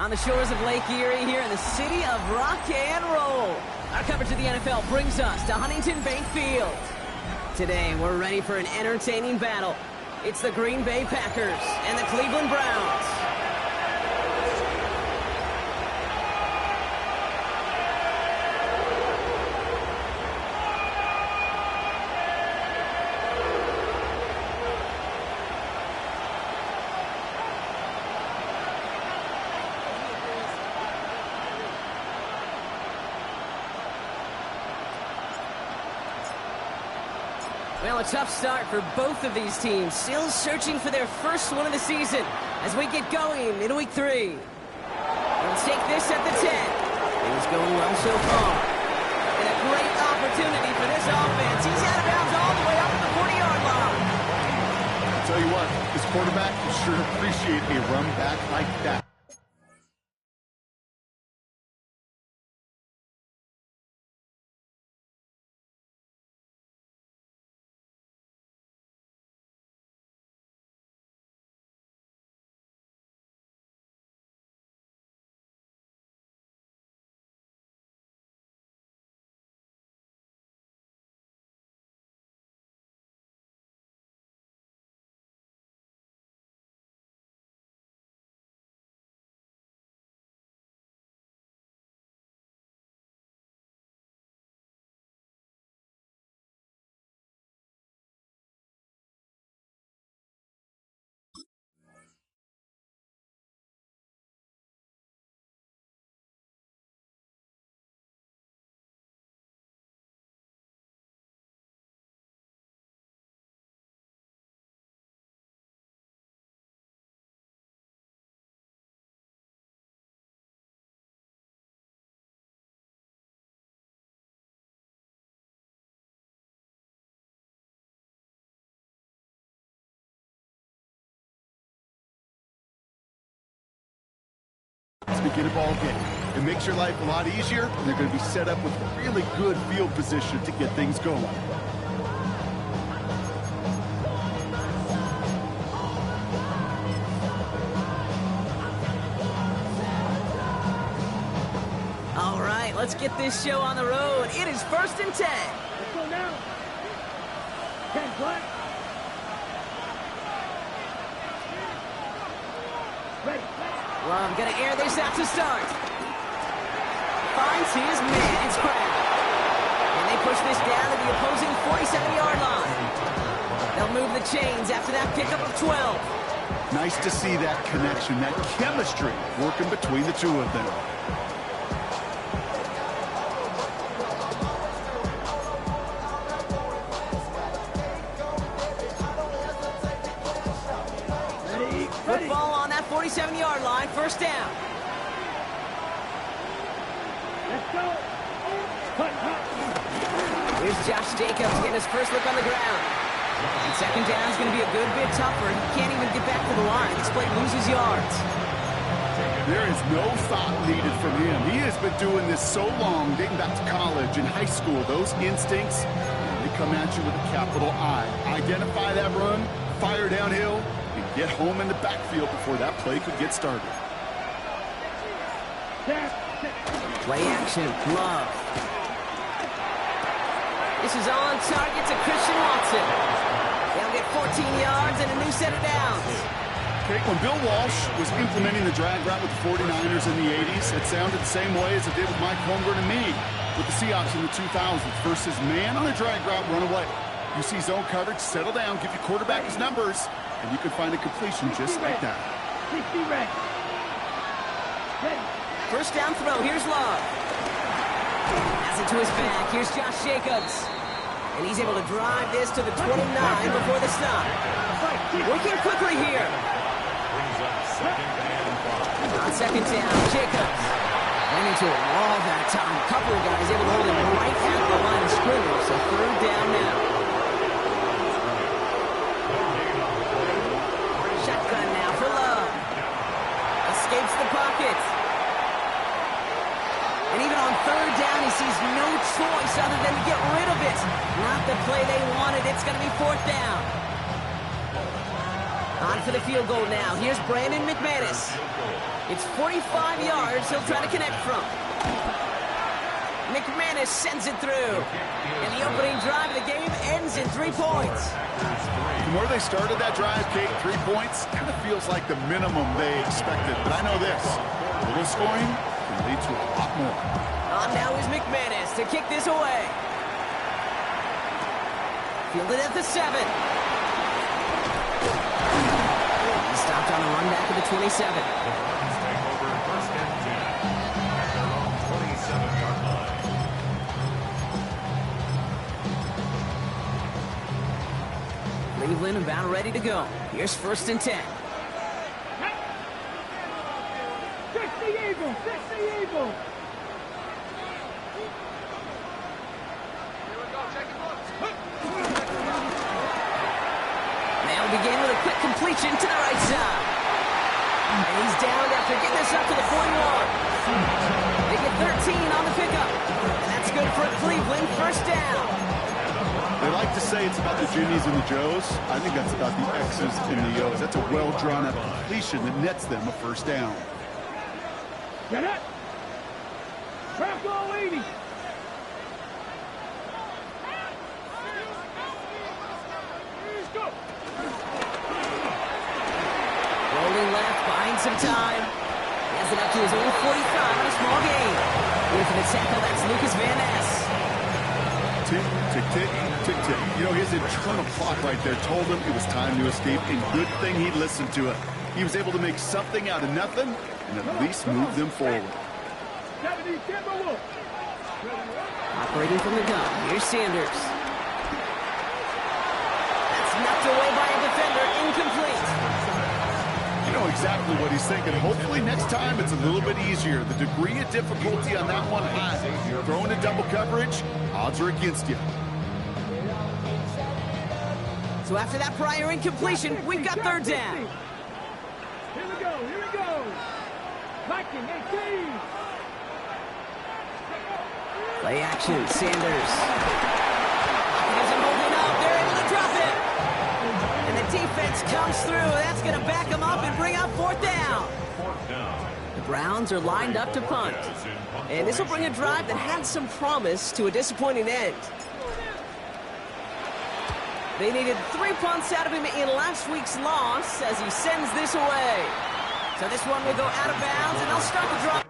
on the shores of Lake Erie here in the city of rock and roll. Our coverage of the NFL brings us to Huntington Bank Field. Today, we're ready for an entertaining battle. It's the Green Bay Packers and the Cleveland Browns. Well, a tough start for both of these teams. Still searching for their first win of the season as we get going in week 3. Let's take this at the 10. Things going well so far. And a great opportunity for this offense. He's out of bounds all the way up to the 40-yard line. I'll tell you what, this quarterback will sure appreciate a run back like that. Let's begin a ball game. It makes your life a lot easier, and they're going to be set up with really good field position to get things going. All right, let's get this show on the road. It is 1st and 10. Let's go now. 10, what? Ready. Well, I'm going to air this out to start. Finds his man. It's Crab. And they push this down to the opposing 47-yard line. They'll move the chains after that pickup of 12. Nice to see that connection, that chemistry working between the two of them. Football on that 47-yard line, 1st down. Let's go. Cut. Here's Josh Jacobs getting his first look on the ground. And 2nd down is going to be a good bit tougher. He can't even get back to the line. This play loses yards. There is no thought needed from him. He has been doing this so long, dating back to college and high school. Those instincts, they come at you with a capital I. Identify that run, fire downhill, and get home in the backfield before that play could get started. Play action, Love. This is on target to Christian Watson. They'll get 14 yards and a new set of downs. Okay, when Bill Walsh was implementing the drag route with the 49ers in the 80s, it sounded the same way as it did with Mike Holmgren and me with the Seahawks in the 2000s versus man on a drag route, run away. You see zone coverage, settle down, give your quarterback his numbers, and you can find a completion just like that. 60 ready. Ready. 1st down throw, here's Love. Pass it to his back, here's Josh Jacobs. And he's able to drive this to the 29 before the stop. Working quickly here. On 2nd down, Jacobs. Ran into a wall that time. A couple of guys able to hold him right at the line of scrimmage, so 3rd down now. Shotgun now for Love. Escapes the pocket. And even on 3rd down, he sees no choice other than to get rid of it. Not the play they wanted. It's going to be 4th down. On for the field goal now. Here's Brandon McManus. It's 45 yards he'll try to connect from. McManus sends it through. And the opening drive of the game ends in 3 points. From where they started that drive, Kate, 3 points, kind of feels like the minimum they expected. But I know this, a little scoring can lead to a lot more. On now is McManus to kick this away. Fielded at the 7. He stopped on a run back of the 27. Cleveland about ready to go. Here's 1st and 10. Fix the eagle! Fix the eagle! They'll begin with a quick completion to the right side. And he's down after getting this up to the 41. They get 13 on the pickup. And that's good for Cleveland. 1st down. They like to say it's about the Jimmies and the Joes. I think that's about the X's and the O's. That's a well-drawn-out completion that nets them a 1st down. Get it! Crack all 80! Rolling left, buying some time. He has it up to his own 45 on a small gain. Here for the tackle, that's Lucas Van Ness. Tick, tick, tick, tick, tick. You know, his internal clock right there told him it was time to escape, and good thing he listened to it. He was able to make something out of nothing and at least move them forward. Operating from the gun, here's Sanders. That's knocked away by a defender, incomplete. You know exactly what he's thinking. Hopefully next time it's a little bit easier. The degree of difficulty on that one high. Throwing a double coverage, odds are against you. So after that prior incompletion, we've got 3rd down. Here we go, here we go. Viking 18. Play action, Sanders. He doesn't hold it up. They're able to drop it. And the defense comes through. That's going to back them up and bring up 4th down. The Browns are lined up to punt. And this will bring a drive that had some promise to a disappointing end. They needed 3 punts out of him in last week's loss as he sends this away. So this one will go out of bounds, and they'll start the drive.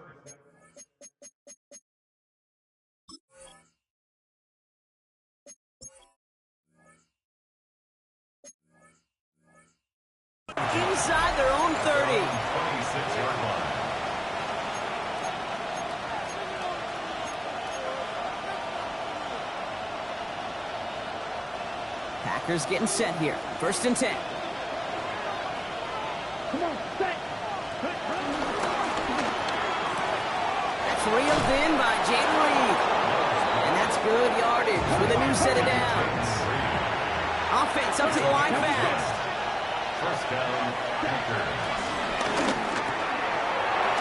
Inside their own 30. Packers getting set here. 1st and 10. Come on, set. That's reeled in by Jaden Reed. And that's good yardage with a new set of downs. Offense up to the line fast. 1st down, Packers.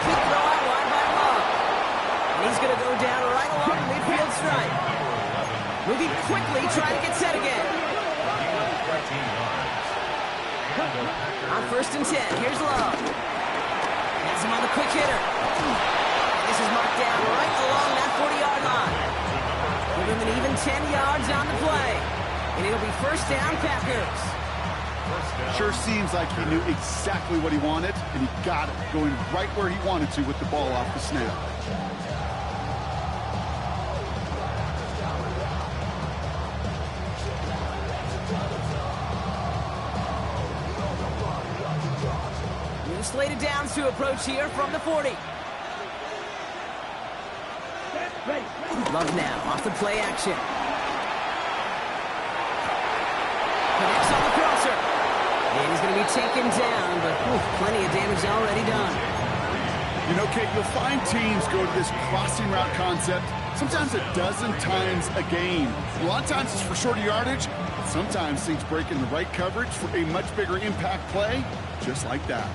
Quick throw out wide by Love. And he's going to go down right along the midfield stripe. Moving quickly, trying to get set again. On 1st and 10, here's Love. Has him on the quick hitter. And this is marked down right along that 40-yard line. Give him an even 10 yards on the play. And it'll be 1st down, Packers. Sure seems like he knew exactly what he wanted, and he got it, going right where he wanted to with the ball off the snap. New slated downs to approach here from the 40. Love now, off the play action. Connects on the crosser. And he's going to be taken down, but plenty of damage already done. You know, Kate, you'll find teams go to this crossing route concept sometimes a dozen times a game. A lot of times it's for shorter yardage, but sometimes things break in the right coverage for a much bigger impact play, just like that.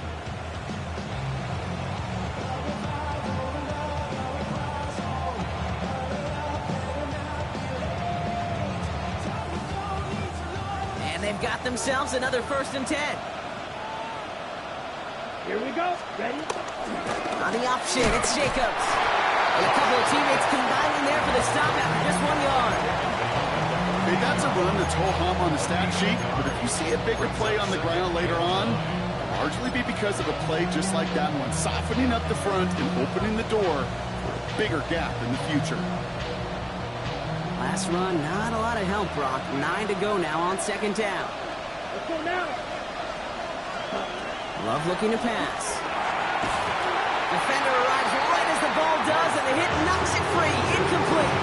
And they've got themselves another 1st and 10. Here we go. Ready? On the option, it's Jacobs. And a couple of teammates combining there for the stop after just 1 yard. Hey, that's a run that's ho-hum on the stat sheet, but if you see a bigger play on the ground later on, it'll largely be because of a play just like that one, softening up the front and opening the door for a bigger gap in the future. Last run, not a lot of help, Brock. 9 to go now on second down. Let's go now. Love looking to pass. Defender arrives right as the ball does, and the hit knocks it free. Incomplete.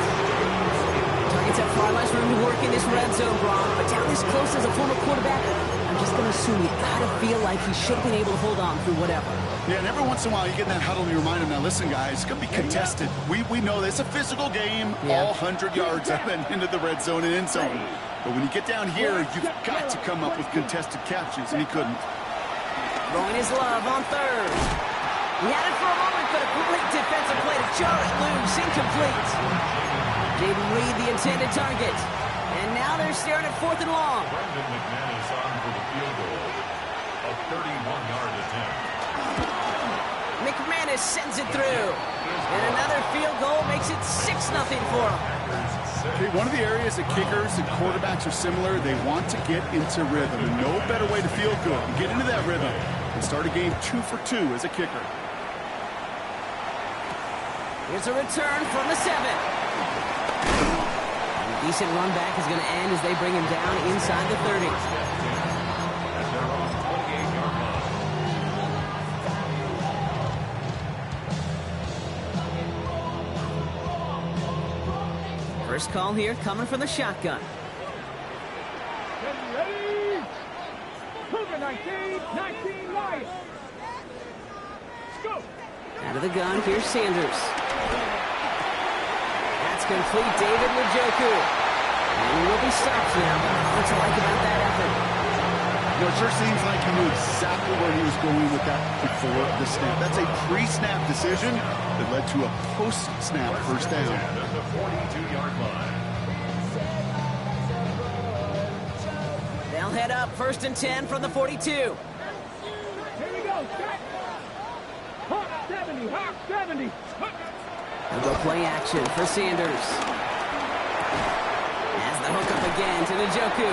Targets have far less room to work in this red zone, Brock, but down this close as a former quarterback, I'm just going to assume you got to feel like he should have been able to hold on through whatever. Yeah, and every once in a while you get in that huddle and you remind him, now listen, guys, it's going to be contested. We know this. It's a physical game, all 100 yards up and into the red zone and end zone. But when you get down here, you've got to come up with contested catches, and he couldn't. Throwing his love on third. He had it for a moment, but a great defensive play to jar it loose. Incomplete. Didn't read the intended target. And now they're staring at 4th and long. Brendan McManus on for the field goal. A 31-yard attempt. McManus sends it through. And another field goal makes it 6-0 for him. Okay, one of the areas that kickers and quarterbacks are similar, they want to get into rhythm. And no better way to feel good and get into that rhythm and start a game 2 for 2 as a kicker. Here's a return from the 7. A decent run back is going to end as they bring him down inside the 30. And they're on 28-yard line. First call here coming from the shotgun. Ready? Cougar 19, 19 right. Let's go. Out of the gun, here's Sanders. That's complete, David Njoku. And he will be stopped now. What to like about that effort? You know, it sure seems like he knew exactly where he was going with that before the snap. That's a pre-snap decision that led to a post-snap first down. At the 42-yard line. They'll head up 1st and 10 from the 42. Here we go. Set. Hawk 70. Hawk 70. They'll go play action for Sanders. As the hook up again to Njoku.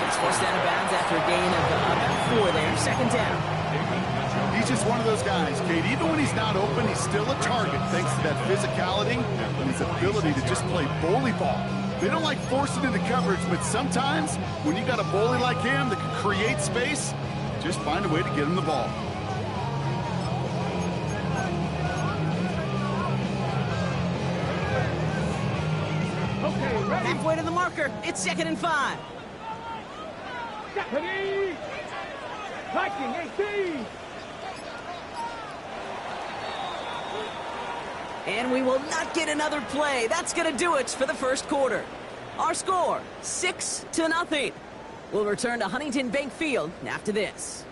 He's forced out of bounds after a gain of about 4 there. 2nd down. He's just one of those guys, Kate. Even when he's not open, he's still a target thanks to that physicality and his ability to just play bully ball. They don't like forcing into coverage, but sometimes when you got a bully like him that can create space, just find a way to get him the ball. Okay, ready? Halfway to the marker. It's 2nd and 5. Ready? Viking 18. And we will not get another play. That's going to do it for the first quarter. Our score, 6-0. We'll return to Huntington Bank Field after this.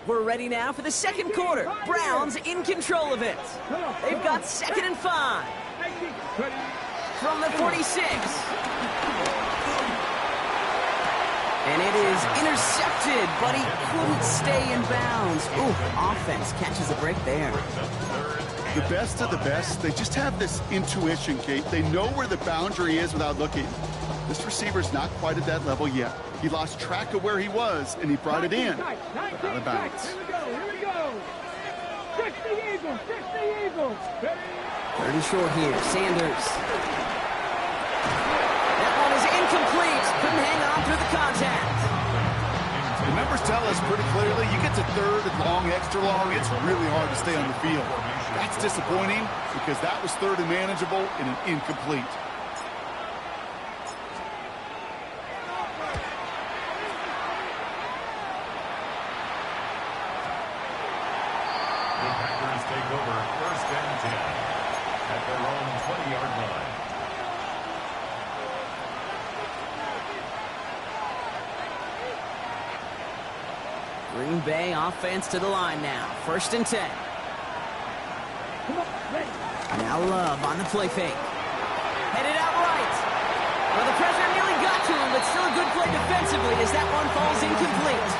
We're ready now for the second quarter. Browns in control of it. They've got 2nd and 5. From the 46. And it is intercepted, but he couldn't stay in bounds. Ooh, offense catches a break there. The best of the best, they just have this intuition, Kate. They know where the boundary is without looking. This receiver's not quite at that level yet. He lost track of where he was, and he brought it in. Out of bounds. Here we go. 60 Eagles, 60 Eagles. Ready? 30 short here, Sanders. That one is incomplete. Couldn't hang on through the contact. The numbers tell us pretty clearly, you get to 3rd and long, extra long, it's really hard to stay on the field. That's disappointing because that was 3rd and manageable and an incomplete. The Packers take over 1st and 10 at their own 20-yard line. Green Bay offense to the line now. 1st and 10. Now Love on the play fake. Headed out right. Well, the pressure nearly got to him, but still a good play defensively as that one falls incomplete.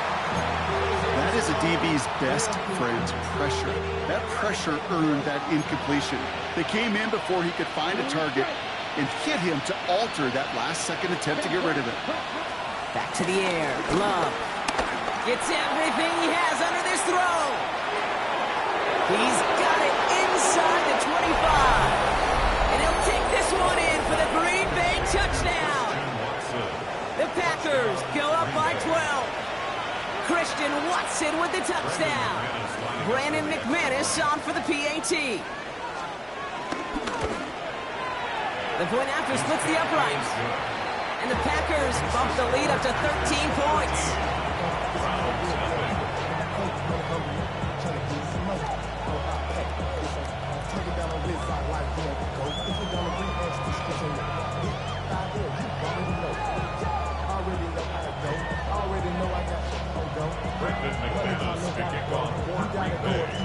That is a DB's best friend, pressure. That pressure earned that incompletion. They came in before he could find a target and hit him to alter that last-second attempt to get rid of it. Back to the air. Love gets everything he has under this throw. He's got it inside the 25. And he'll take this one in for the Green Bay touchdown. The Packers go up by 12. Christian Watson with the touchdown. Brandon McManus on for the PAT. The point after splits the uprights. And the Packers bump the lead up to 13 points.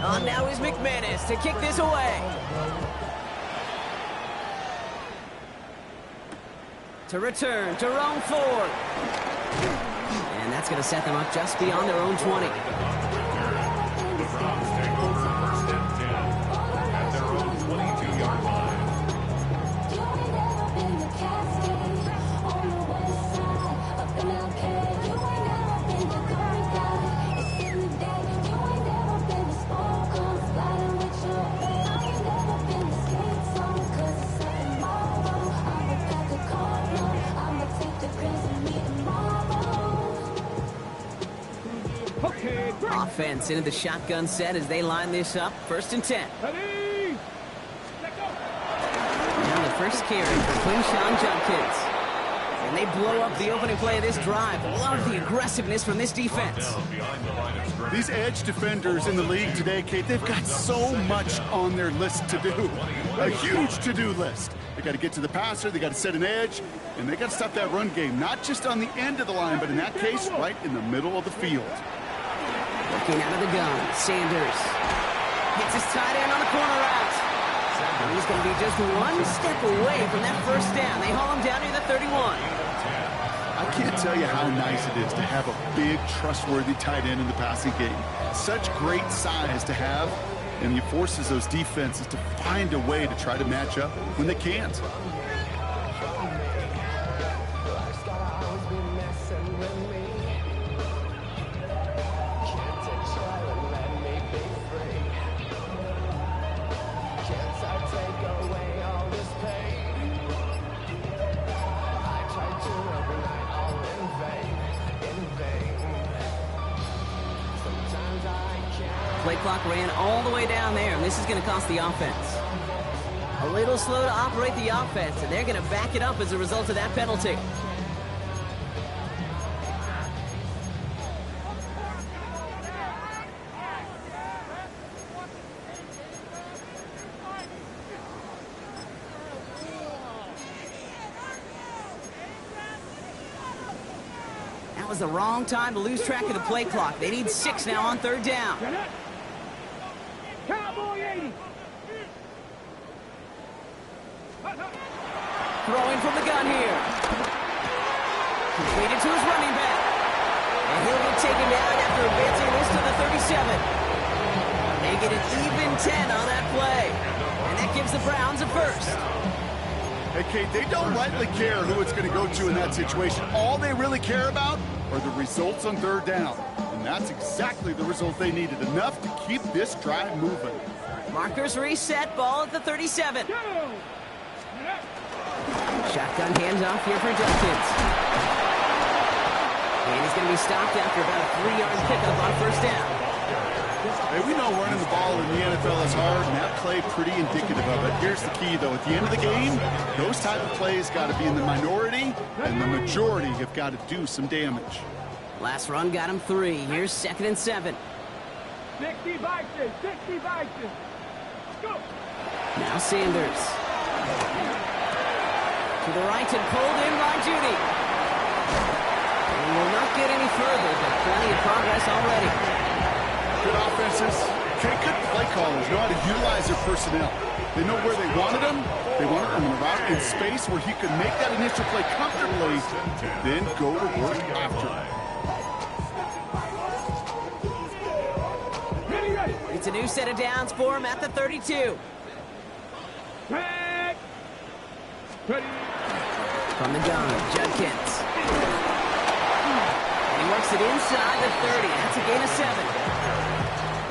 On now is McManus to kick this away. To return, Jerome Ford. And that's going to set them up just beyond their own 20. The Browns take over first and 10 at their own 22-yard line. Offense into the shotgun set as they line this up. 1st and 10. Ready? Let go. Now the first carry for Quinshawn Judkins. And they blow up the opening play of this drive. Love the aggressiveness from this defense. These edge defenders in the league today, Kate, they've got so much on their list to do. A huge to-do list. They got to get to the passer, they got to set an edge, and they got to stop that run game. Not just on the end of the line, but in that case, right in the middle of the field. Looking out of the gun, Sanders hits his tight end on the corner route. And he's going to be just one step away from that first down. They haul him down near the 31. I can't tell you how nice it is to have a big, trustworthy tight end in the passing game. Such great size to have, and he forces those defenses to find a way to try to match up when they can't. Play clock ran all the way down there, and this is going to cost the offense. A little slow to operate the offense, and they're going to back it up as a result of that penalty. That was the wrong time to lose track of the play clock. They need 6 now on 3rd down. Cowboy 80. Throwing from the gun here. Completed to his running back. And he'll get taken down after advancing this to the 37. They get an even 10 on that play. And that gives the Browns a first. Hey, Kate, they don't lightly care who it's going to go to in that situation. All they really care about are the results on 3rd down. And that's exactly the result they needed. Enough to keep this drive moving. Markers reset, ball at the 37. Shotgun handoff here for Judkins. And he's going to be stopped after about a 3-yard pickup on 1st down. Hey, we know running the ball in the NFL is hard, and that play pretty indicative of it. Here's the key, though. At the end of the game, those type of plays got to be in the minority, and the majority have got to do some damage. Last run got him 3. Here's 2nd and 7. 60 Vikings, 60 Vikings. Go. Now Sanders. To the right and pulled in by Judy. And will not get any further, but plenty of progress already. Good offenses Okay, good play callers know how to utilize their personnel. They know where they wanted him. They wanted him around in space where he could make that initial play comfortably, then go to work after it. It's a new set of downs for him at the 32. Back. Ready. From the gun, Judkins. And he works it inside the 30. That's a gain of 7.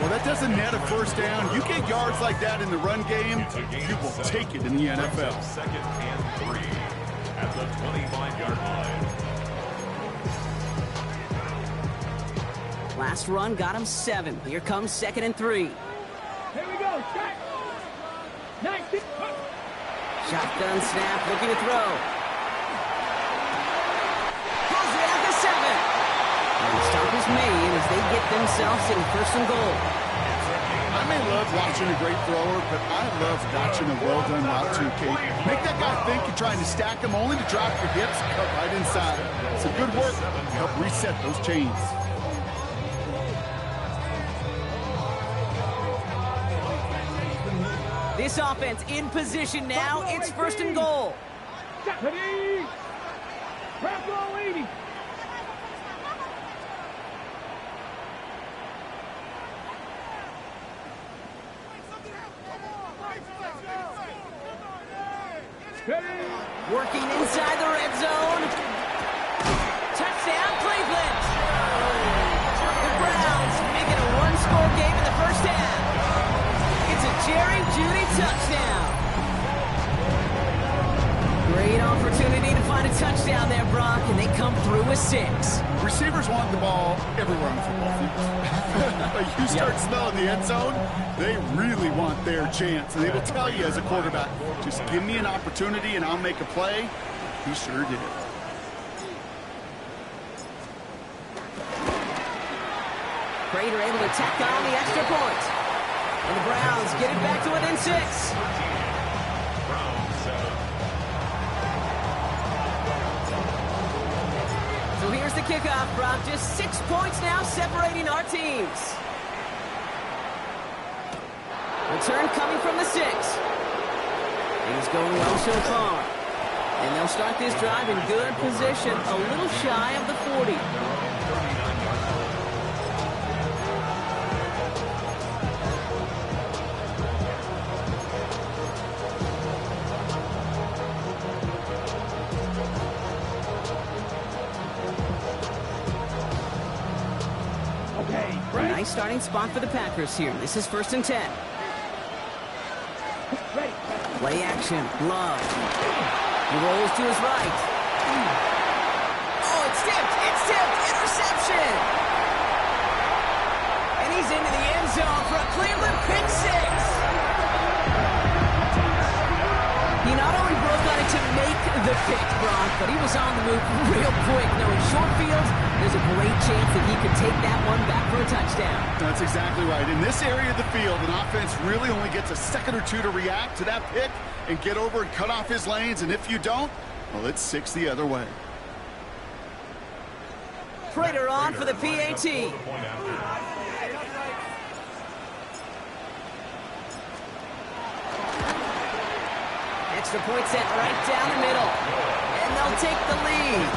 Well, that doesn't net a first down. You get yards like that in the run game, you will take it in the NFL. Second and 3 at the 25-yard line. Last run got him 7. Here comes 2nd and 3. Here we go. Shot. 19. Shotgun snap, looking to throw. Pulls it at the 7. And the stop is made as they get themselves in 1st and goal. I may love watching a great thrower, but I love watching a well-done route too, Kate. Make that guy think you're trying to stack him only to drop your hips and cut right inside. Some good work to help reset those chains. This offense in position now. It's 1st and goal. Ready. Grab ball 80. Working inside the red zone. Touchdown, Cleveland. The Browns make it a one-score game in the first half. It's a Jerry Jeudy touchdown. Great opportunity to find a touchdown there, Brock, and they come through with 6. Receivers want the ball everywhere on the football field. But you start smelling the end zone, they really want their chance. And they will tell you as a quarterback, just give me an opportunity and I'll make a play. He sure did. Prater able to tack on the extra point. And the Browns get it back to within 6. So here's the kickoff, Brock. Just 6 points now separating our teams. Return coming from the 6. He's going well so far. And they'll start this drive in good position, a little shy of the 40. Nice starting spot for the Packers here. This is 1st and 10. Play action. Love. He rolls to his right. Oh, it's tipped. It's tipped. Interception. And he's into the end zone for a Cleveland pick 6. He not only broke on it to make the pick, Brock, but he was on the move real quick. Knowing short field, there's a great chance that he could take that one back for a touchdown. That's exactly right. In this area of the field, an offense really only gets a second or two to react to that pick and get over and cut off his lanes. And if you don't, well, it's 6 the other way. Prater on for the PAT. Extra point set right down the middle. And they'll take the lead.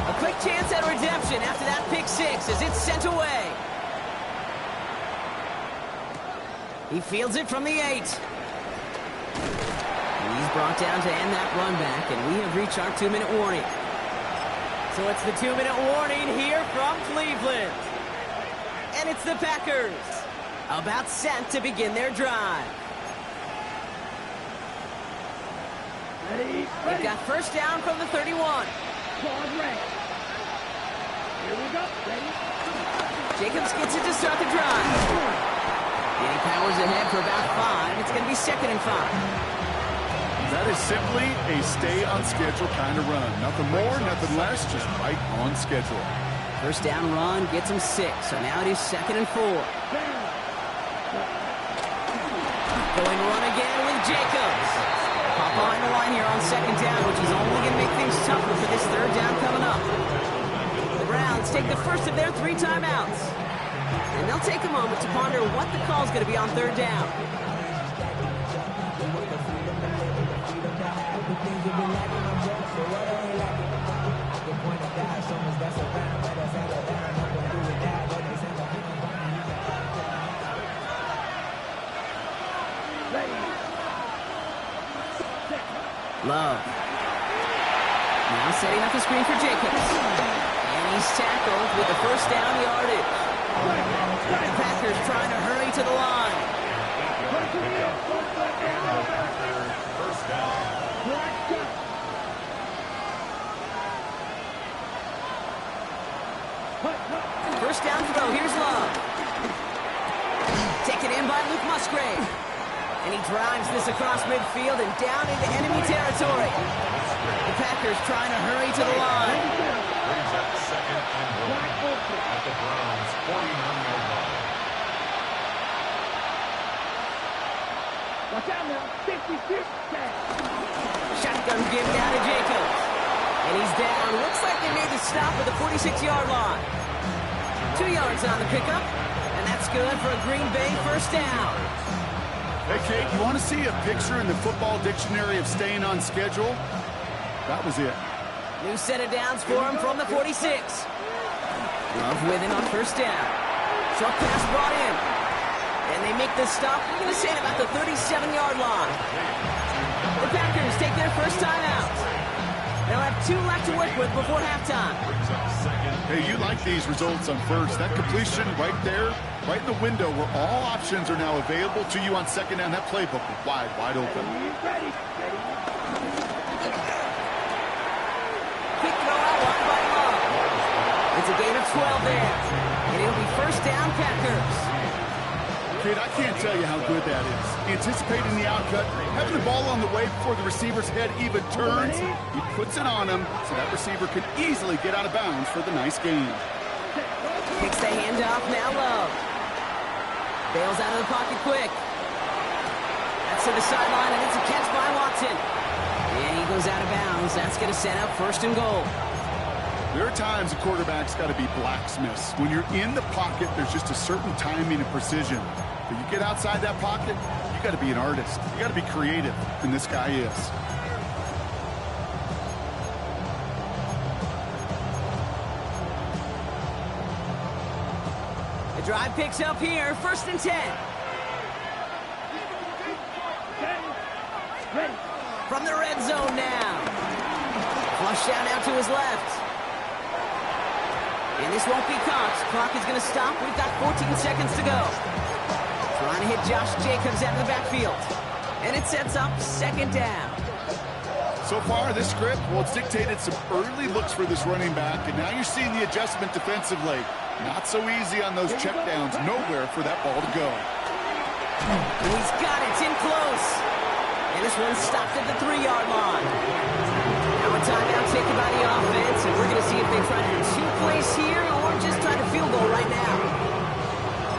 A quick chance at redemption after that pick 6 as it's sent away. He fields it from the 8. He's brought down to end that run back, and we have reached our 2-minute warning. So it's the 2-minute warning here from Cleveland. And it's the Packers about set to begin their drive. Ready. They've got first down from the 31. Claws ready. Here we go. Ready. Jacobs gets it to start the drive. Getting powers ahead for about 5. It's going to be 2nd and 5. That is simply a stay-on-schedule kind of run. Nothing more, nothing less, just right on schedule. First down run gets him 6, so now it is 2nd and 4. Going run again with Jacobs. Pop behind the line here on 2nd down, which is only going to make things tougher for this third down coming up. The Browns take the first of their 3 timeouts. And they'll take a moment to ponder what the call is going to be on third down. Love. Now setting up the screen for Jacobs. And he's tackled with the first down yardage. The Packers trying to hurry to the line. First down. First down throw. Here's Love. Taken in by Luke Musgrave. And he drives this across midfield and down into enemy territory. The Packers trying to hurry to the line. Brings up second and goal at the Browns' 49-yard line. Watch out now. 56. Shotgun give down to Jacobs. And he's down. Looks like they made the stop at the 46-yard line. 2 yards on the pickup. And that's good for a Green Bay first down. Hey, Kate, you want to see a picture in the football dictionary of staying on schedule? That was it. New set of downs for him from the 46. Love with him on first down. Short pass brought in. And they make the stop, we're going to say, at about the 37-yard line. The Packers take their first time out. They'll have 2 left to work with before halftime. Hey, you like these results on first. That completion right there, right in the window where all options are now available to you on second down. That playbook is wide open. Quick throw out wide by Love. It's a gain of 12 there. And it'll be first down Packers. Kate, I can't tell you how good that is. Anticipating the outcut, having the ball on the way before the receiver's head even turns. He puts it on him so that receiver can easily get out of bounds for the nice gain. Kicks the handoff, now Love. Bails out of the pocket quick. That's to the sideline, and it's a catch by Watson. And he goes out of bounds. That's going to set up first and goal. There are times a quarterback's got to be blacksmiths. When you're in the pocket, there's just a certain timing and precision. But you get outside that pocket, you got to be an artist. You got to be creative, and this guy is. The drive picks up here, first and 10. From the red zone now. Flush down out to his left. And this won't be caught. Clock is going to stop. We've got 14 seconds to go. Trying to hit Josh Jacobs out of the backfield. And it sets up second down. So far, this script, well, it's dictated some early looks for this running back, and now you're seeing the adjustment defensively. Not so easy on those checkdowns. Nowhere for that ball to go. And he's got it. It's in close. And this one stopped at the 3-yard line. Now a timeout taken by the offense, and we're going to see if they try to do 2 plays here or just try to field goal right now.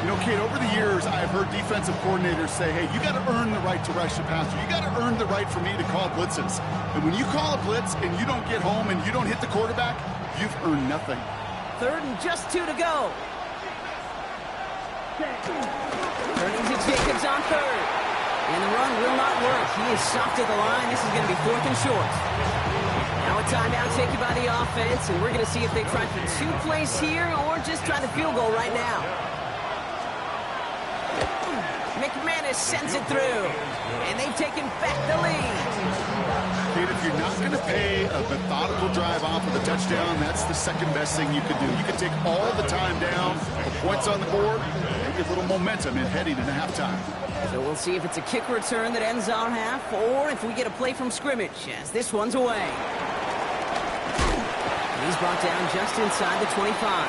You know, Kate, over the years, I've heard defensive coordinators say, hey, you got to earn the right to rush the passer. You got to earn the right for me to call blitzes. And when you call a blitz and you don't get home and you don't hit the quarterback, you've earned nothing. Third and just 2 to go. Turning to Jacobs on third. And the run will not work. He is soft at the line. This is going to be 4th and short. Now a timeout taken by the offense, and we're going to see if they try for 2 plays here or just try the field goal right now. McManus sends it through, and they've taken back the lead. Kate, if you're not going to pay a methodical drive off of a touchdown, that's the second best thing you could do. You can take all the time down, the points on the board, and get a little momentum in heading into halftime. So we'll see if it's a kick return that ends our half, or if we get a play from scrimmage, as this one's away. He's brought down just inside the 25.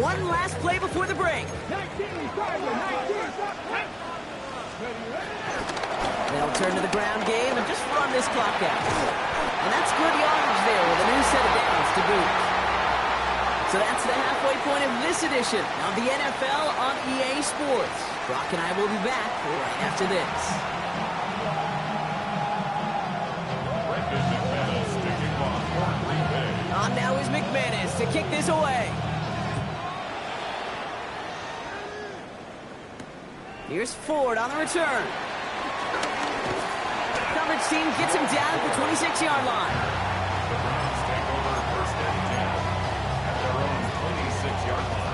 One last play before the break. They'll turn to the ground game and just run this clock out. And that's good yardage there with a new set of downs to boot. So that's the halfway point of this edition of the NFL on EA Sports. Brock and I will be back right after this. On now is McManus to kick this away. Here's Ford on the return. Coverage team gets him down at the 26-yard line. The Browns take over first and 10 at their own 26-yard line.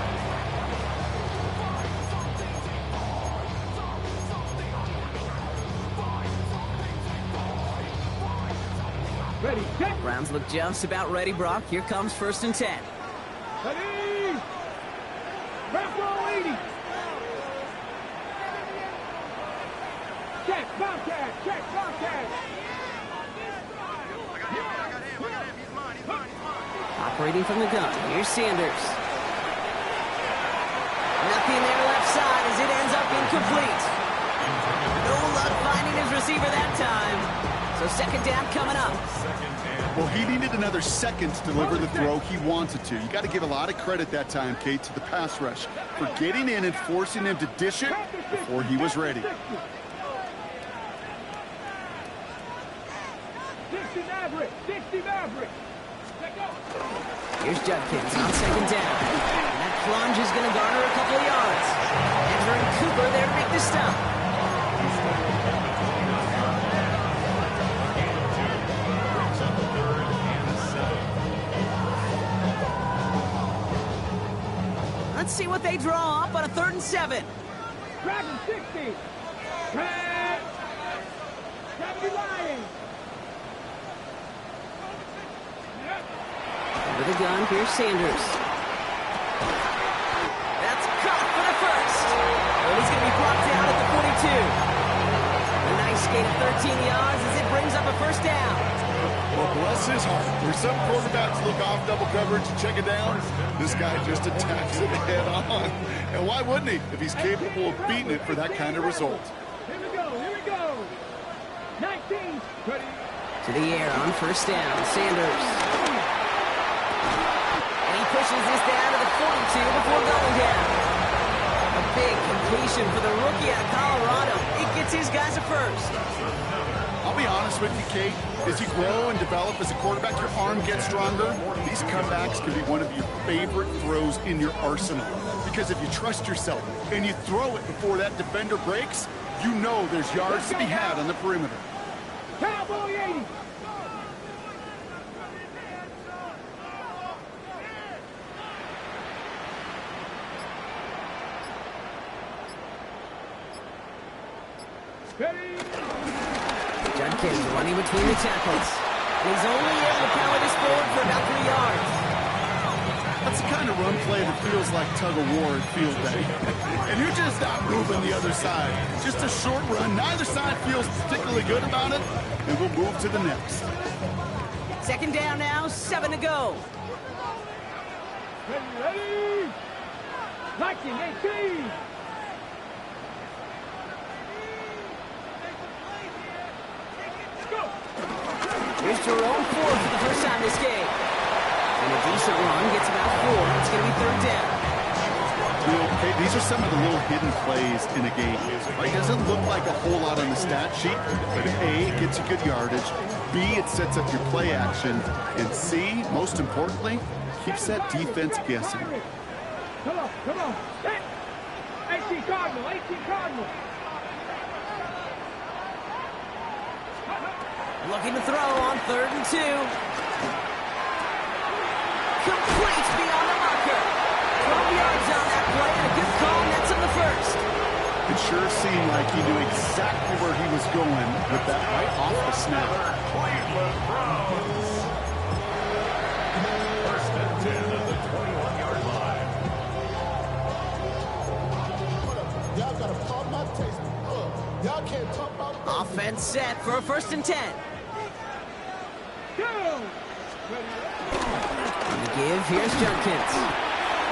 Ready, set. Browns look just about ready, Brock. Here comes first and 10. Ready. Back row 80. Check, Bobcat, check, Bobcat. Operating from the gun. Here's Sanders. Nothing there left side as it ends up incomplete. No luck finding his receiver that time. So second down coming up. Well, he needed another second to deliver the throw he wanted to. You got to give a lot of credit that time, Kate, to the pass rush for getting in and forcing him to dish it before he was ready. 60 Maverick, 60 Maverick. Here's Judkins on second down. And that plunge is going to garner a couple of yards. Edgar and Cooper there to make the stop. Let's see what they draw up on a 3rd and 7. Dragon 60. Red. Deputy Lions. Over the gun, here's Sanders. That's caught for the first. And he's going to be brought down at the 42. A nice gain of 13 yards as it brings up a first down. Well, bless his heart. Where some quarterbacks look off double coverage and check it down, this guy just attacks it head on. And why wouldn't he if he's capable of beating it for that kind of result? Here we go, here we go. 19. Ready. To the air on first down, Sanders. And he pushes this down to the 42 before going down. A big completion for the rookie out of Colorado. It gets his guys a first. I'll be honest with you, Kate. As you grow and develop as a quarterback, your arm gets stronger. These cutbacks can be one of your favorite throws in your arsenal. Because if you trust yourself and you throw it before that defender breaks, you know there's yards to be had on the perimeter. Cowboy 80. Ready. Judkins running between the tackles. And he's only able to power this forward for about 3 yards. That's the kind of run play that feels like tug-of-war at field day. And you're just not moving the other side. Just a short run. Neither side feels particularly good about it. And we'll move to the next. Second down now, 7 to go. Ready, ready. Lightning 18. Here's Jerome Ford for the first time this game. And a decent run gets about 4. It's going to be 3rd down. You know, okay, these are some of the little hidden plays in a game. Right? It doesn't look like a whole lot on the stat sheet, but A, it gets you good yardage. B, it sets up your play action. And C, most importantly, keeps that defense guessing. Come on, come on. 18 Cardinal, 18 Cardinal. Looking to throw on 3rd and 2. Complete beyond the marker. 12 yards on that play and a good call nets him the first. It sure seemed like he knew exactly where he was going with that right off the snap. Cleveland Browns. First and 10 at the 21-yard line. Y'all gotta pump my taste. Y'all can't talk about Offense set for a 1st and 10. Go. On the give, here's Judkins.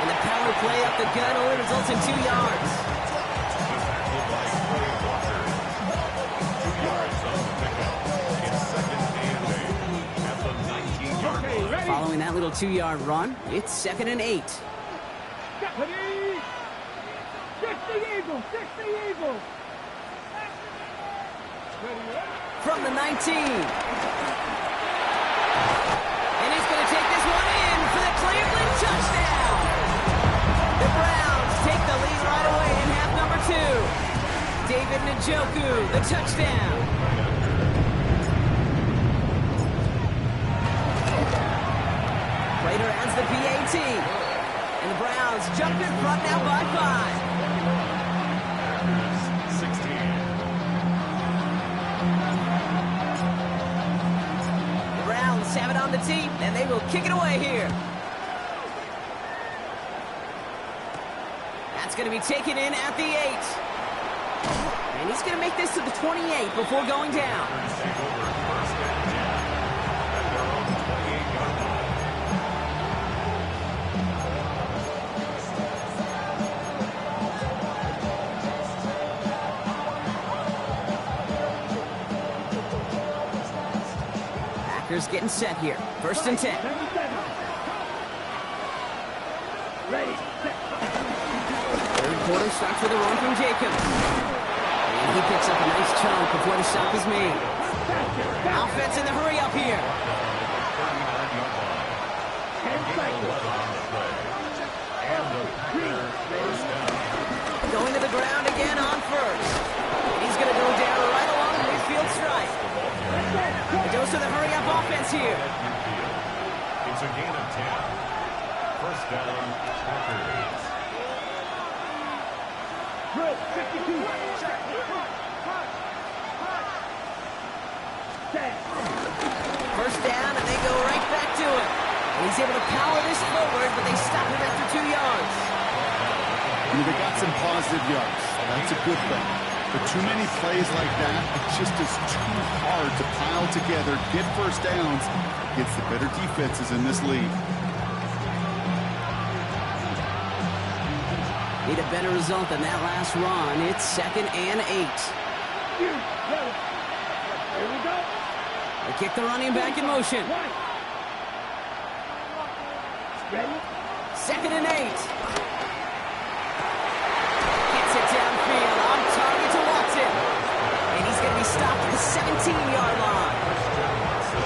And the power play up the gut only results in 2 yards. Following that that little 2-yard run. It's 2nd and 8. Stephanie! 60 Eagles! 60 Eagles! From the 19. And he's going to take this one in for the Cleveland touchdown. The Browns take the lead right away in half number 2. David Njoku, the touchdown. Prater adds the PAT. And the Browns jump in front now by 5. Have it on the team, and they will kick it away here. That's going to be taken in at the 8. And he's going to make this to the 28 before going down. Getting set here. 1st and 10. Ready. Third quarter starts with a run from Jacobs. And he picks up a nice chunk before the stop is made. Offense in the hurry up here. Going to the ground again on 1st. He's going to go down right along the midfield stripe. A dose of the hurry-up offense here. It's a gain of 10. 1st down, Packers. Good. 52. First down, and they go right back to it. And he's able to power this forward, but they stop him after 2 yards. They got some positive yards. That's a good thing. But too many plays like that, it just is too hard to pile together, get first downs against the better defenses in this league. Need a better result than that last run. It's 2nd and 8. Here we go. They kick the running back in motion. Ready? 2nd and 8. Gets it downfield. On target to Watson. And he's going to be stopped at the 17-yard line.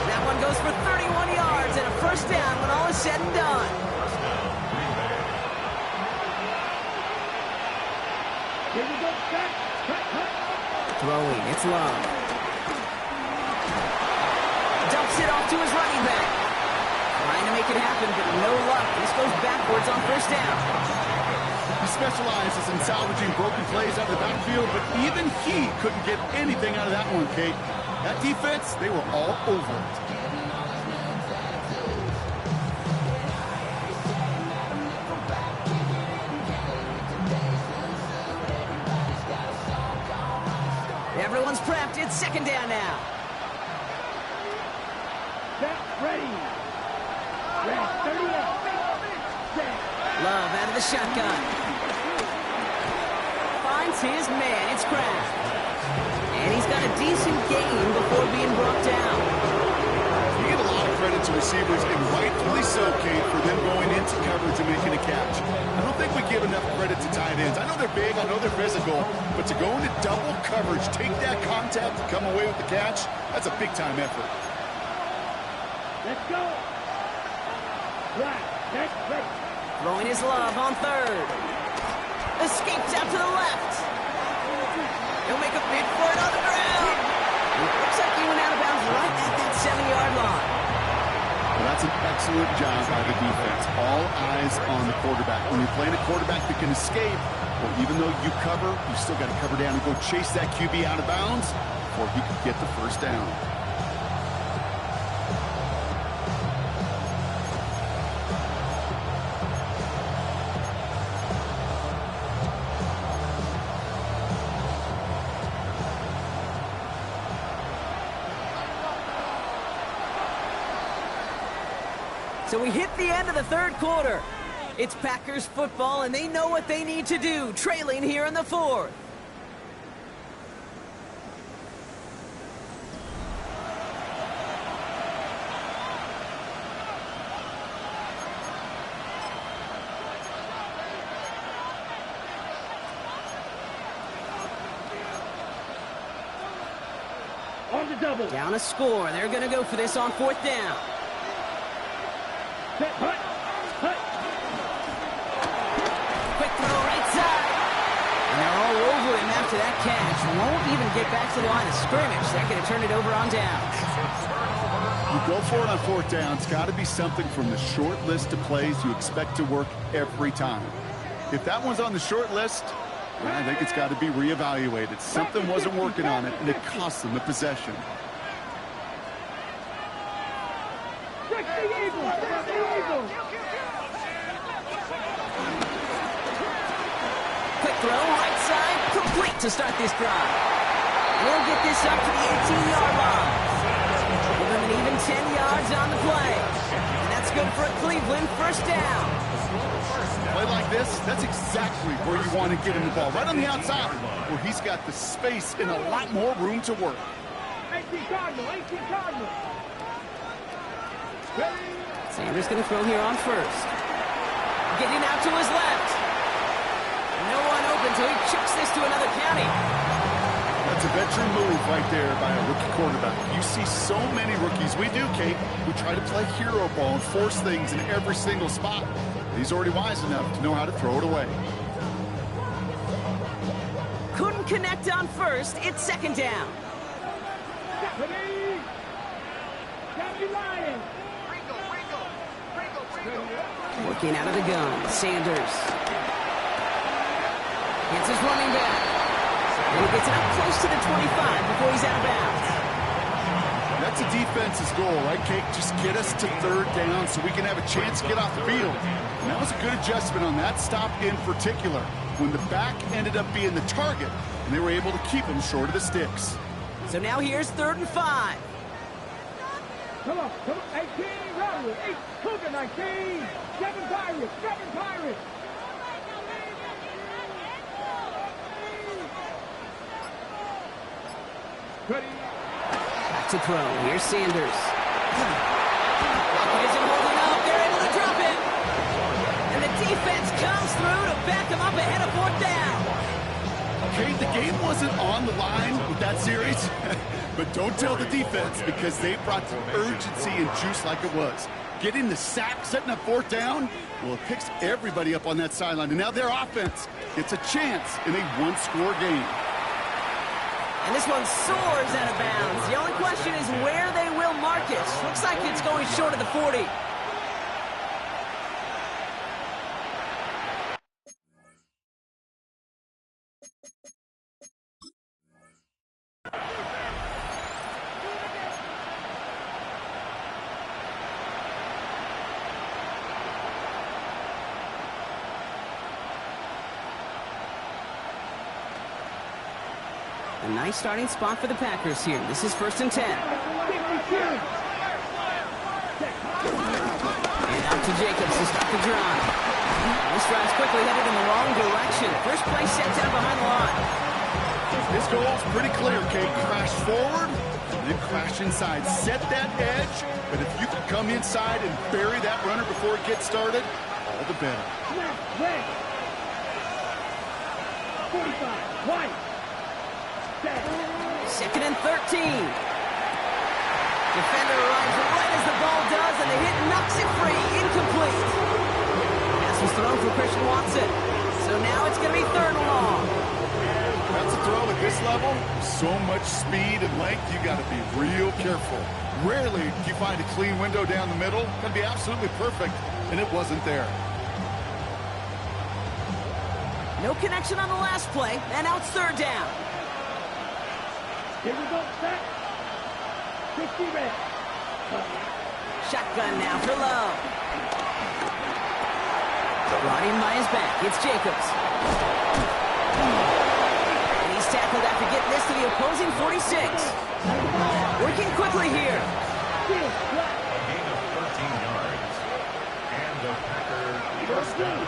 That one goes for 31 yards and a first down when all is said and done. Here we go. Cut. Throwing. It's Love. Dumps it off to his running back. Trying to make it happen, but no luck. This goes backwards on first down. He specializes in salvaging broken plays out of the backfield, but even he couldn't get anything out of that one, Kate. That defense, they were all over it. Everyone's prepped. It's 2nd down now. Set. Ready. 38. Set. Love out of the shotgun. Finds his man. It's Kraft. And he's got a decent gain before being brought down. You give a lot of credit to receivers, and rightfully so, Kate, for them going into coverage and making a catch. I don't think we give enough credit to tight ends. I know they're big, I know they're physical, but to go into double coverage, take that contact, and come away with the catch, that's a big-time effort. Let's go. Right. Next. Ready. Throwing his Love on 3rd. Escapes out to the left. He'll make a bid for it on the ground. It looks like he went out of bounds right at that 7-yard line. Well, that's an excellent job by the defense. All eyes on the quarterback. When you're playing a quarterback that can escape, well, even though you cover, you still got to cover down and go chase that QB out of bounds before he could get the first down. So we hit the end of the 3rd quarter. It's Packers football, and they know what they need to do, trailing here in the 4th. a double. Down a score. They're going to go for this on 4th down. Set, hut, hut. Quick throw right side. And they're all over him after that catch. Won't even get back to the line of scrimmage. They're going to turn it over on downs. You go for it on 4th down. It's got to be something from the short list of plays you expect to work every time. If that one's on the short list, I think it's got to be reevaluated. Something wasn't working on it, and it cost them the possession. Check the Eagles. Check the Eagles. Quick throw, right side, complete to start this drive. And he'll get this up to the 18-yard line. Give him an even 10 yards on the play. And that's good for a Cleveland 1st down. Play like this, that's exactly where you want to get him the ball. Right on the outside, where he's got the space and a lot more room to work. 18 Cardinal, 18 Cardinal. Sanders going to throw here on 1st. Getting out to his left. No one open, so he chucks this to another county. That's a veteran move right there by a rookie quarterback. You see so many rookies, we do, Kate, who try to play hero ball and force things in every single spot. He's already wise enough to know how to throw it away. Couldn't connect on 1st. It's 2nd down. Working out of the gun, Sanders. Gets his running back. And he gets it up close to the 25 before he's out of bounds. That's a defense's goal, right, Kate? Just get us to 3rd down so we can have a chance to get off the field. And that was a good adjustment on that stop in particular, when the back ended up being the target, and they were able to keep him short of the sticks. So now here's 3rd and 5. Come on, 18, Robert, 8, Cougar, 19, 7 Pirates, 7 Pirates. Ready. Back to throw. Here's Sanders. Pocket isn't holding up. They're able to drop it. And the defense comes through to back him up ahead of 4th down. Okay, the game wasn't on the line with that series, but don't tell the defense because they brought the urgency and juice like it was. Getting the sack, setting up 4th down, well, it picks everybody up on that sideline. And now their offense gets a chance in a one-score game. And this one soars out of bounds. The only question is where they will mark it. Looks like it's going short of the 40. A nice starting spot for the Packers here. This is 1st and 10. And out to Jacobs to start the drive. This drive's quickly headed in the wrong direction. First play set down behind the line. This goal is pretty clear, Kate. Crash forward, and then crash inside. Set that edge, but if you can come inside and bury that runner before it gets started, all the better. 45, white. 2nd and 13. Defender arrives right as the ball does, and the hit knocks it free. Incomplete. Pass was thrown for Christian Watson. So now it's going to be 3rd and long. That's a throw at this level. So much speed and length, you got to be real careful. Rarely do you find a clean window down the middle. It's going to be absolutely perfect, and it wasn't there. No connection on the last play, and now it's 3rd down. Here we go, set. 50 red. Shotgun now for Lowe. Brought in by his back. It's Jacobs. And he's tackled after getting this to the opposing 46. Working quickly here. A gain of 13 yards. And the Packers 1st down.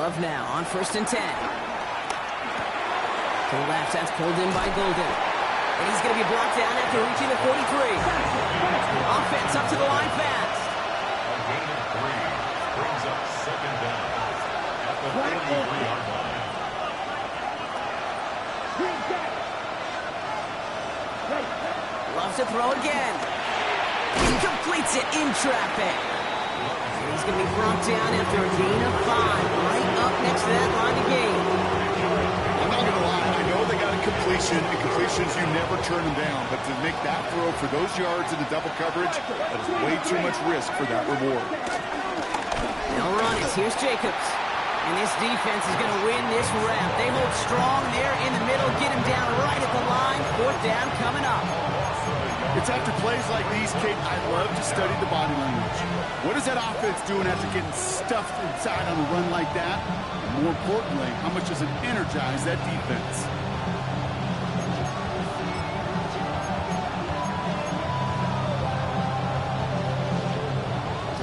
Love now on 1st and 10. To the left, that's pulled in by Golden. And he's going to be brought down after reaching the 43. Offense up to the line fast. A gain of 3 brings up 2nd down at the 43-yard line. Gets it in traffic. He's going to be brought down after a gain of 5. Right up next to that line of gain. I'm not going to lie. I know they got a completion, and completions, you never turn them down. But to make that throw for those yards in the double coverage, that is way too much risk for that reward. They'll run it. Here's Jacobs. And this defense is going to win this rep. They hold strong there in the middle. Get him down right at the line. 4th down coming up. It's after plays like these, Kate, I love to study the body language. What is that offense doing after getting stuffed inside on a run like that? And more importantly, how much does it energize that defense?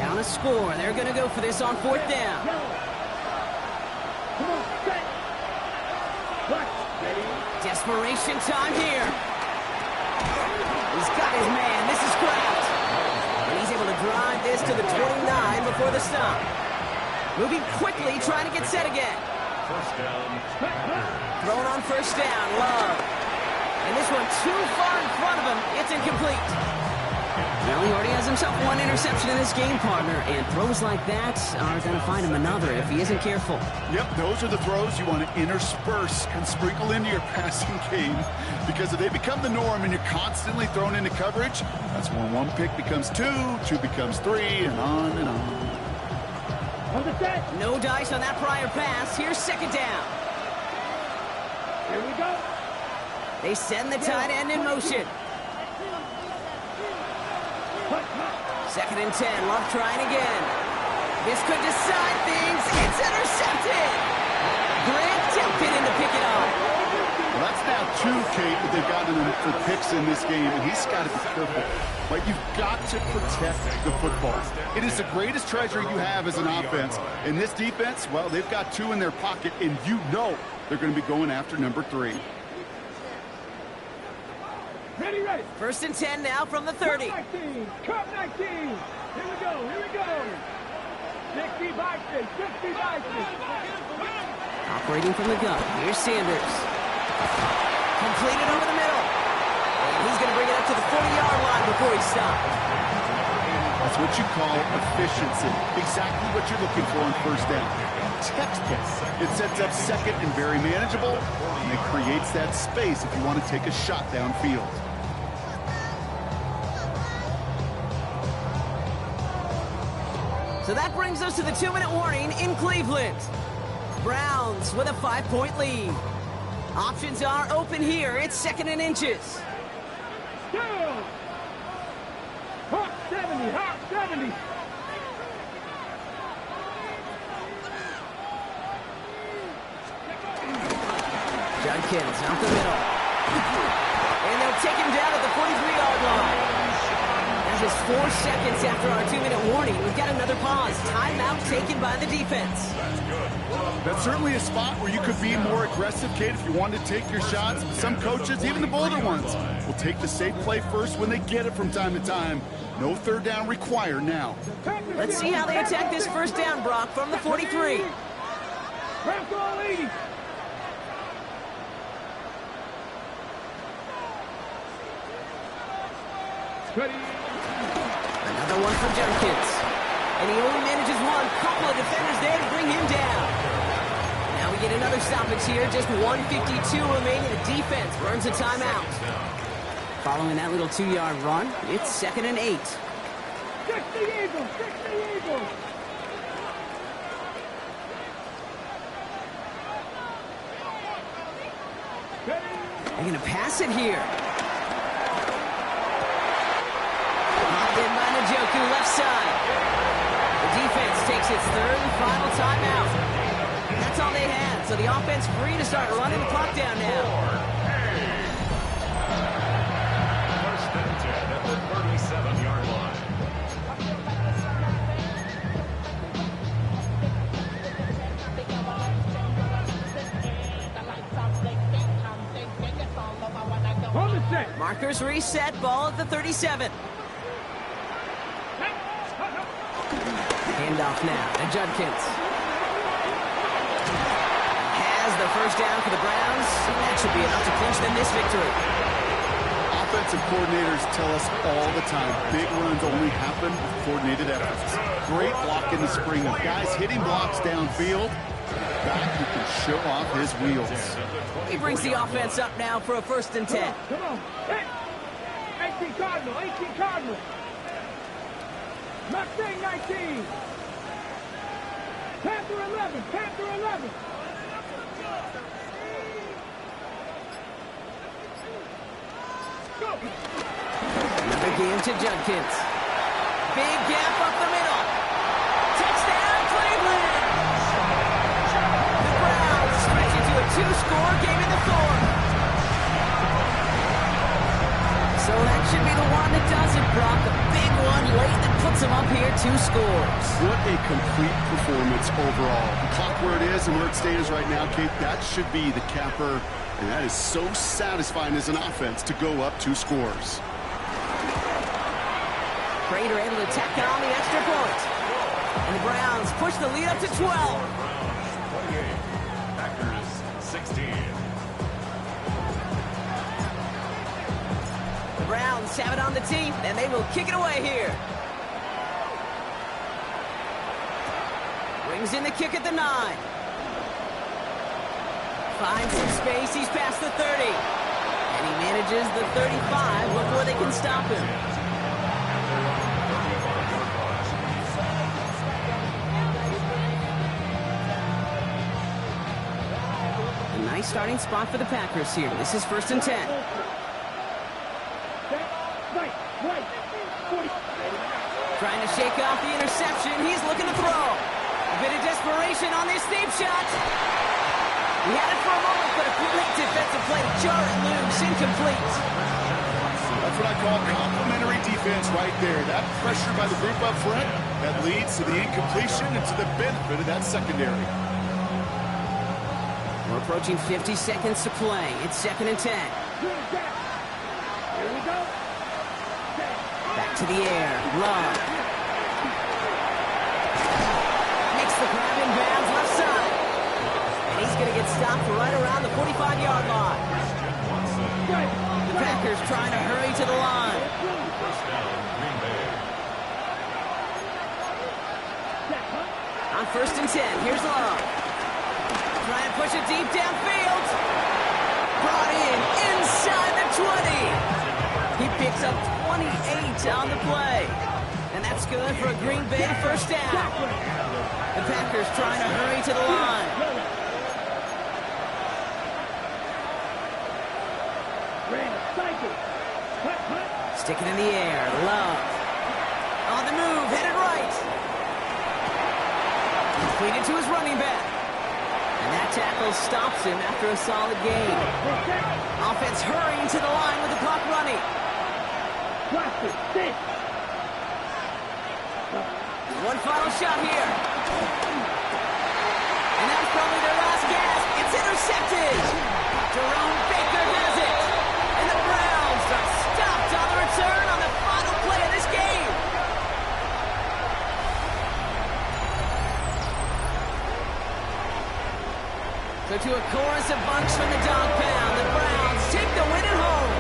Down a score. They're going to go for this on 4th down. Desperation time here. He's got his man. This is Kraft. And he's able to drive this to the 29 before the stop. Moving quickly, trying to get set again. First down. Thrown on 1st down. Love. And this one too far in front of him. It's incomplete. Well, he already has himself 1 interception in this game, partner, and throws like that are going to find him another if he isn't careful. Yep, those are the throws you want to intersperse and sprinkle into your passing game, because if they become the norm and you're constantly thrown into coverage, that's when 1 pick becomes 2, 2 becomes 3, and on and on. No dice on that prior pass. Here's 2nd down. Here we go. They send the tight end in motion. 2nd and 10. Love trying again. This could decide things. It's intercepted. Grant tempted in to pick it off. Well, that's now 2, Kate, that they've gotten him for picks in this game, and he's got to be careful. But you've got to protect the football. It is the greatest treasure you have as an offense. In this defense, well, they've got 2 in their pocket, and you know they're going to be going after number 3. Ready, ready. 1st and 10 now from the 30. Cup 19. Here we go, here we go. 60 by 6, 60 by 6. Operating from the gun. Here's Sanders. Completed over the middle. And he's going to bring it up to the 40-yard line before he stops. That's what you call efficiency. Exactly what you're looking for on 1st down. Textbook. It sets up 2nd and very manageable, and it creates that space if you want to take a shot downfield. So that brings us to the 2-minute warning in Cleveland. Browns with a 5-point lead. Options are open here. It's 2nd and inches. Down. Hot 70, hot 70. Judkins out the middle. And they'll take him down at the 43-yard line. That is 4 seconds after our 2-minute warning. We've got another pause. Timeout taken by the defense. That's certainly a spot where you could be more aggressive, Kate, if you wanted to take your shots. Some coaches, even the bolder ones, will take the safe play first when they get it from time to time. No 3rd down required now. Let's see how they attack this 1st down, Brock, from the 43. Another one for Judkins. And he only manages 1. Couple of defenders there to bring him down. Now we get another stoppage here. Just 1:52 remaining. The defense burns a timeout. Following that little 2-yard run, it's 2nd and 8. 60 Eagles, 60 Eagles. They're going to pass it here. Popped in by Njoku, left side. The defense takes its 3rd and final timeout. That's all they had, so the offense free to start running the clock down now. First and 10 at the 37-yard line. On the set. Markers reset, ball at the 37. Handoff now to Judkins. Has the 1st down for the Browns. That should be enough to clinch them this victory. Offensive coordinators tell us all the time, big runs only happen with coordinated efforts. Great block in the spring of guys hitting blocks downfield. Back who can show off his wheels. He brings the offense up now for a 1st and 10. Come on. Hey. 18 Cardinal. 18 Cardinal. Mustang 19. Panther 11. Panther 11. Go. Another game to Judkins. Big gap up the middle. Touchdown, Cleveland! The Browns stretch into a 2-score game in the 4th. So that should be the one that does it, Brock. A big one late that puts them up here 2 scores. What a complete performance overall. The clock where it is and where it stands right now, Kate, that should be the capper. And that is so satisfying as an offense to go up 2 scores. Prater able to tack on the extra point. And the Browns push the lead up to 12. Browns 28, Packers 16. The Browns have it on the tee, and they will kick it away here. Brings in the kick at the 9. Finds some space, he's past the 30. And he manages the 35 before they can stop him. A nice starting spot for the Packers here. This is 1st and 10. Right. 40. Trying to shake off the interception. He's looking to throw. A bit of desperation on this deep shot. He had it for a moment, but a great defensive play. Jar it loose, incomplete. That's what I call complimentary defense right there. That pressure by the group up front, that leads to the incompletion and to the benefit of that secondary. We're approaching 50 seconds to play. It's 2nd and 10. Here we go. Back to the air. Love. Makes the grab in bounds left side. And he's going to get stopped right around the 45-yard line. The Packers trying to hurry to the line. First down, Green Bay. On 1st and 10, here's Love. Trying to push it deep downfield. Brought in inside the 20. He picks up 28 on the play. And that's good for a Green Bay 1st down. The Packers trying to hurry to the line. Stick it in the air. Love. On the move, headed right. Completed to his running back. And that tackle stops him after a solid gain. Offense hurrying to the line with the clock running. One final shot here. And that's probably their last gasp. It's intercepted. Jerome Baker has it. And the Browns are stopped on the return on the final play of this game. So to a chorus of bunks from the dog pound, the Browns take the win at home.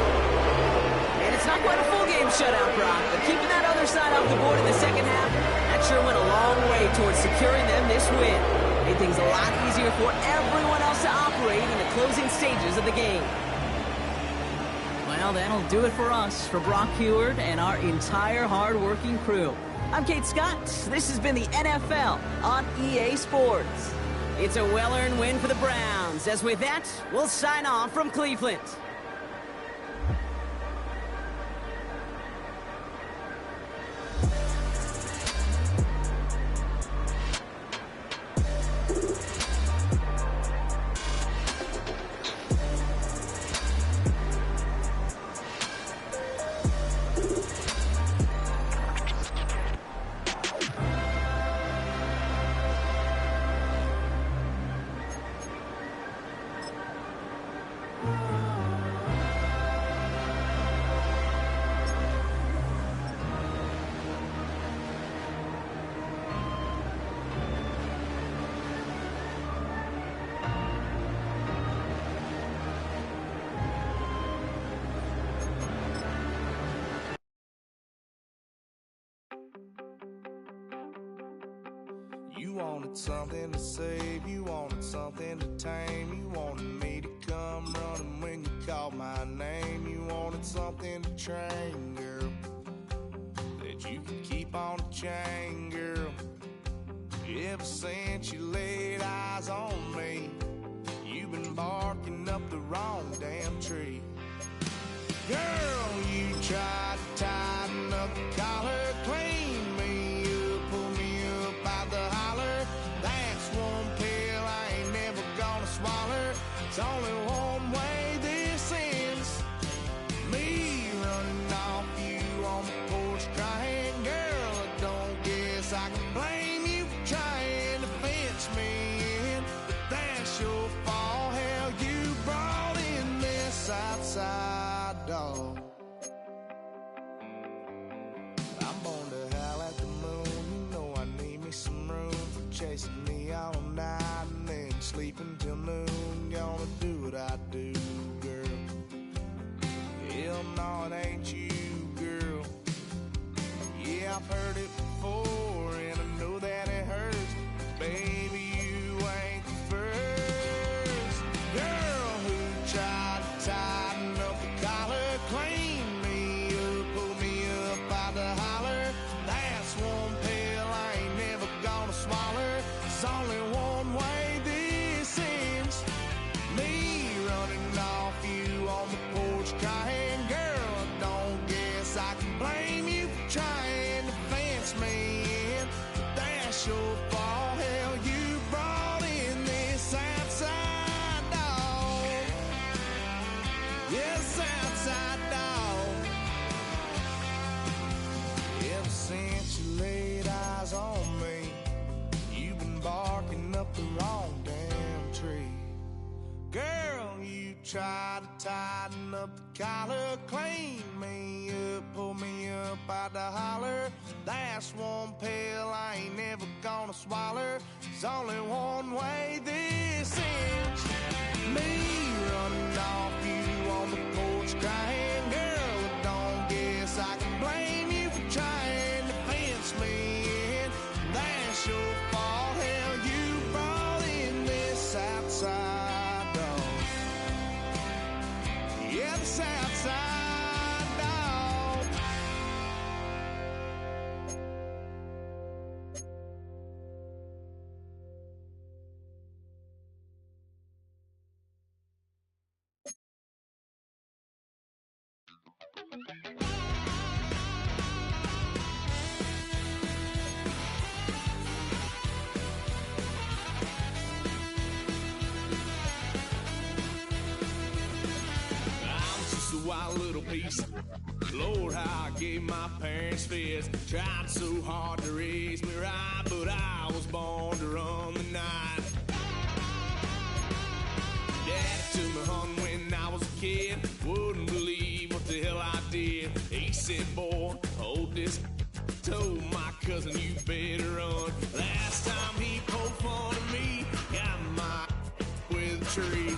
And it's not quite a full game shutout, Brock, but keeping that other side off the board in the second half, that sure went a long way towards securing them this win. Made things a lot easier for everyone else to operate in the closing stages of the game. Well, that'll do it for us, for Brock Heward and our entire hard-working crew. I'm Kate Scott. This has been the NFL on EA Sports. It's a well-earned win for the Browns. As with that, we'll sign off from Cleveland. You wanted something to save, you wanted something to tame. You wanted me to come running when you called my name. You wanted something to train, girl, that you could keep on the chain, girl. Ever since you laid eyes on me, you've been barking up the wrong damn tree. Girl, you tried to tighten up the collar, clean me up, pull me up out the holler. That's one pill I ain't never gonna swallow. It's only one way this ends. Me running off you on the porch crying. Girl, I don't guess I can blame you for trying to fence me in, but that's your fault. Hell, you brought in this outside dog. I'm born to howl at the moon. You know I need me some room for chasing me all night and then sleeping till noon. Gonna do what I do, girl. Hell no, it ain't you, girl. Yeah, I've heard it before and I know that it hurts. Baby, you ain't the first girl who tried to tighten up the collar, clean me up, pull me up out the holler. That's one pill I ain't never gonna swallow. There's only one way this ends. Me running off you on the porch crying. Girl, I don't guess I can blame you for trying to fence me in, but that's your fault. Hell, you brought in this outside dog. Yes, outside dog. Ever since you laid eyes on me, you've been barking up the wrong damn tree. Girl, you tried to tighten up the collar, clean me up, pull me up out the holler. That's one pill I ain't never gonna swallow. There's only one way this ends. Me running off you on the porch crying. Girl, I don't guess I can blame you for trying to fence me in. That's your fault. Hell, you brought in this outside dog. Yeah, this outside dog. I'm just a wild little piece. Lord, how I gave my parents fist. Tried so hard to raise me right, but I was born to run the night. Daddy took me hunting when I was a kid. Wouldn't believe what the hell I did. He said, boy, hold this. Told my cousin, you better run. Last time he poked fun at me, got my with a tree.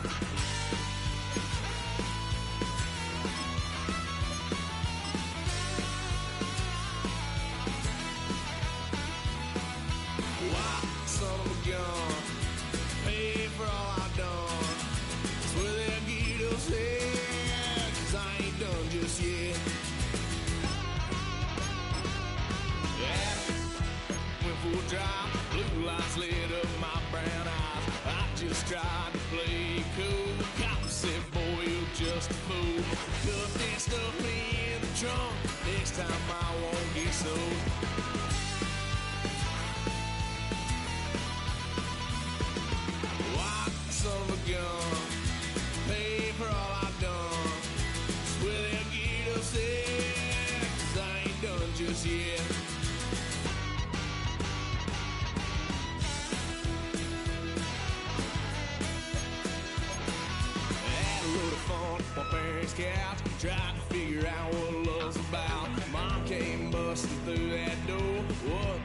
Why, son of a gun, pay for all I've done. Swear they'll get us here, 'cause I ain't done just yet. Yeah, went full drive, blue lights lit up my brown eyes. I just tried to play cool. Cop said, boy, you're just a fool. Cuffed and stuffed me in the trunk. Next time I won't get sold. Why, son of a gun, pay for all I've done. Swear they'll get us there, 'cause I ain't done just yet. Had a load of fun on my parents' couch, tried to figure out what love's about. Mom came busting through that door. What?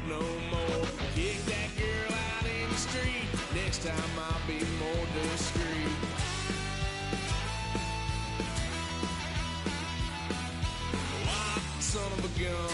No more. Kick that girl out in the street. Next time I'll be more discreet. Why, son of a gun,